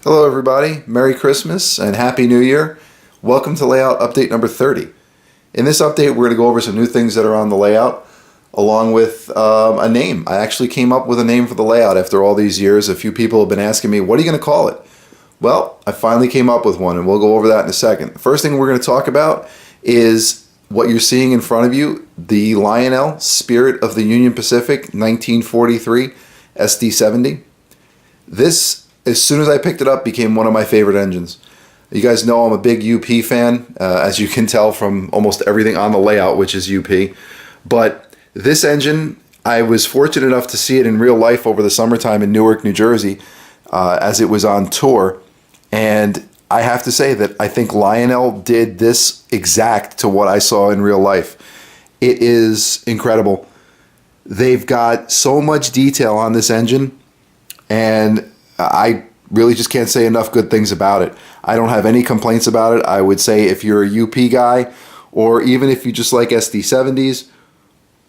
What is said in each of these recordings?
Hello everybody, Merry Christmas and Happy New Year. Welcome to layout update number 30. In this update we're going to go over some new things that are on the layout along with a name. I actually came up with a name for the layout after all these years. A few people have been asking me, what are you going to call it? Well, I finally came up with one and we'll go over that in a second. The first thing we're going to talk about is what you're seeing in front of you, the Lionel Spirit of the Union Pacific 1943 SD70. This, as soon as I picked it up, became one of my favorite engines. You guys know I'm a big UP fan, as you can tell from almost everything on the layout, which is UP. But this engine, I was fortunate enough to see it in real life over the summertime in Newark, New Jersey, as it was on tour. And I have to say that I think Lionel did this exact to what I saw in real life. It is incredible. They've got so much detail on this engine, and I really just can't say enough good things about it. I don't have any complaints about it. I would say if you're a UP guy, or even if you just like SD70s,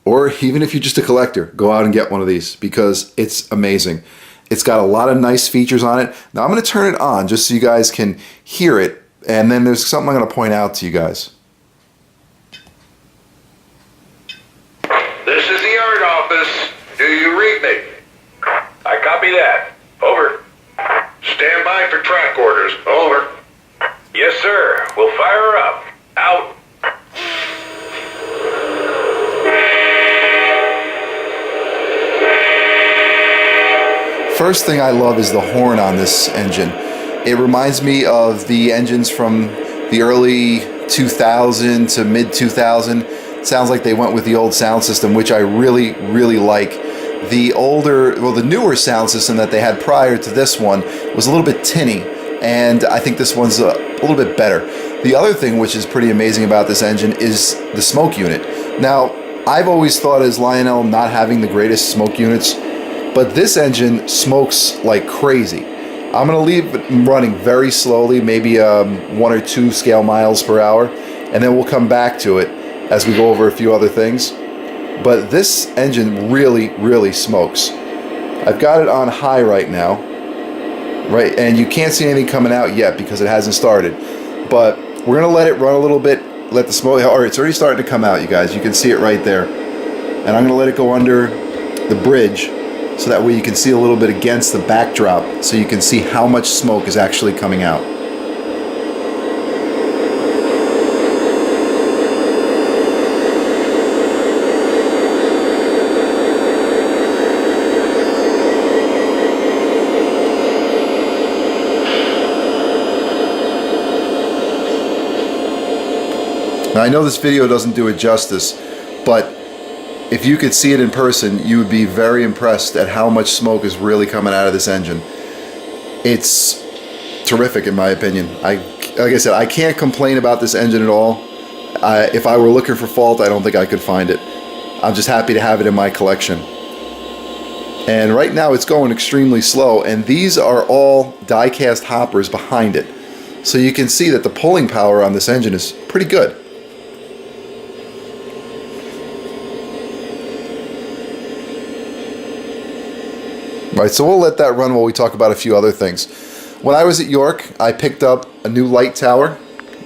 or even if you're just a collector, go out and get one of these because it's amazing. It's got a lot of nice features on it. Now I'm going to turn it on just so you guys can hear it, and then there's something I'm going to point out to you guys. This is the yard office. Do you read me? I copy that. Over. Stand by for track orders. Over. Yes, sir. We'll fire her up. Out. First thing I love is the horn on this engine. It reminds me of the engines from the early 2000 to mid 2000. It sounds like they went with the old sound system, which I really, really like. The newer sound system that they had prior to this one was a little bit tinny, and I think this one's a little bit better. The other thing which is pretty amazing about this engine is the smoke unit. Now, I've always thought as Lionel not having the greatest smoke units, but this engine smokes like crazy. I'm going to leave it running very slowly, maybe 1 or 2 scale miles per hour, and then we'll come back to it as we go over a few other things. But this engine really, really smokes. I've got it on high right now, right, and you can't see anything coming out yet because it hasn't started. But we're going to let it run a little bit, let the smoke, all right, it's already starting to come out, you guys. You can see it right there. And I'm going to let it go under the bridge, so that way you can see a little bit against the backdrop, so you can see how much smoke is actually coming out. Now I know this video doesn't do it justice, but if you could see it in person, you would be very impressed at how much smoke is really coming out of this engine. It's terrific in my opinion. Like I said, I can't complain about this engine at all. If I were looking for fault, I don't think I could find it. I'm just happy to have it in my collection. And right now it's going extremely slow, and these are all die-cast hoppers behind it. So you can see that the pulling power on this engine is pretty good. Right, so we'll let that run while we talk about a few other things. When I was at York, I picked up a new light tower,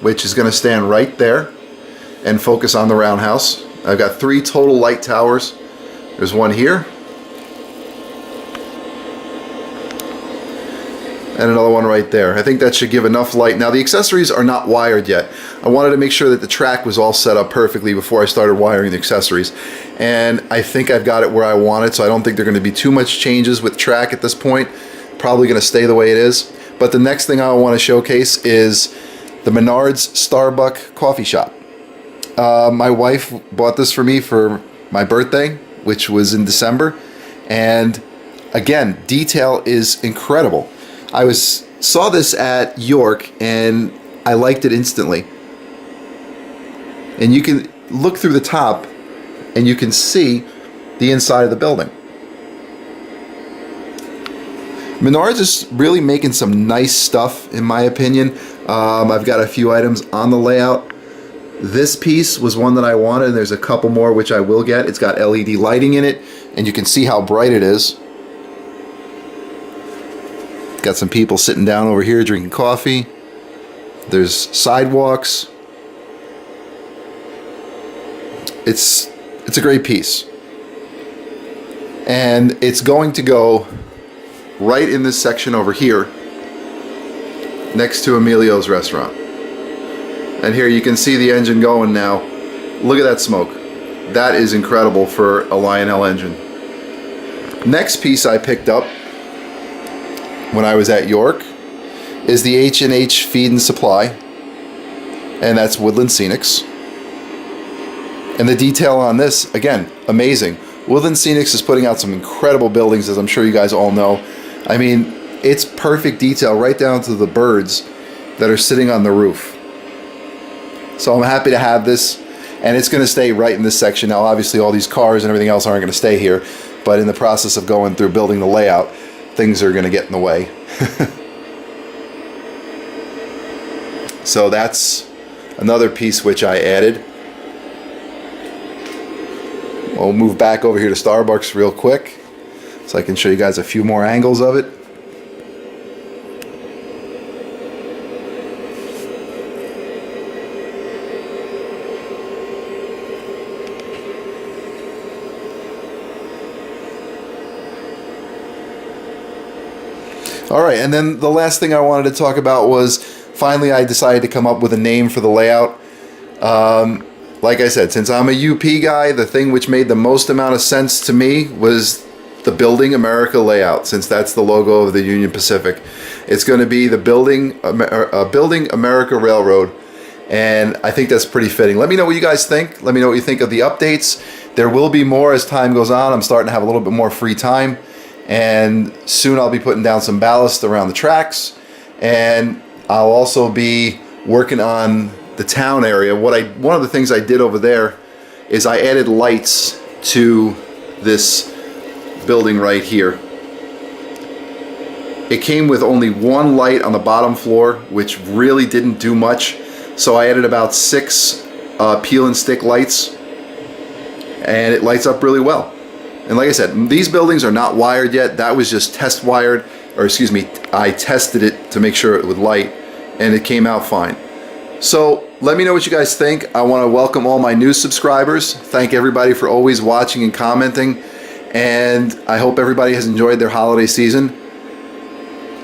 which is going to stand right there and focus on the roundhouse. I've got 3 total light towers. There's one here, and another one right there. I think that should give enough light. Now the accessories are not wired yet. I wanted to make sure that the track was all set up perfectly before I started wiring the accessories. And I think I've got it where I want it, so I don't think there are going to be too much changes with track at this point. Probably going to stay the way it is. But the next thing I want to showcase is the Menards Starbucks coffee shop. My wife bought this for me for my birthday, which was in December. And again, detail is incredible. I saw this at York and I liked it instantly. And you can look through the top and you can see the inside of the building. Menards is really making some nice stuff in my opinion. I've got a few items on the layout. This piece was one that I wanted, and there's a couple more which I will get. It's got LED lighting in it, and you can see how bright it is. Got some people sitting down over here drinking coffee. There's sidewalks. It's a great piece. And it's going to go right in this section over here next to Emilio's restaurant. And here you can see the engine going now. Look at that smoke. That is incredible for a Lionel engine. Next piece I picked up when I was at York is the H&H Feed and Supply, and that's Woodland Scenics. And the detail on this, again, amazing. Woodland Scenics is putting out some incredible buildings, as I'm sure you guys all know. I mean, it's perfect detail right down to the birds that are sitting on the roof. So I'm happy to have this, and it's going to stay right in this section. Now, obviously, all these cars and everything else aren't going to stay here, but in the process of going through building the layout, things are going to get in the way. So that's another piece which I added. We'll move back over here to Starbucks real quick so I can show you guys a few more angles of it. Alright, and then the last thing I wanted to talk about was finally I decided to come up with a name for the layout. Like I said, since I'm a UP guy, the thing which made the most amount of sense to me was the Building America layout, since that's the logo of the Union Pacific. It's going to be the Building America Railroad, and I think that's pretty fitting. Let me know what you guys think. Let me know what you think of the updates. There will be more as time goes on. I'm starting to have a little bit more free time, and soon I'll be putting down some ballast around the tracks, and I'll also be working on the town area. One of the things I did over there is I added lights to this building right here. It came with only one light on the bottom floor, which really didn't do much, so I added about 6 peel and stick lights, and it lights up really well. And like I said, these buildings are not wired yet. That was just test wired, or excuse me, I tested it to make sure it would light, and it came out fine. So let me know what you guys think. I want to welcome all my new subscribers. Thank everybody for always watching and commenting. And I hope everybody has enjoyed their holiday season.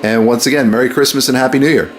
And once again, Merry Christmas and Happy New Year.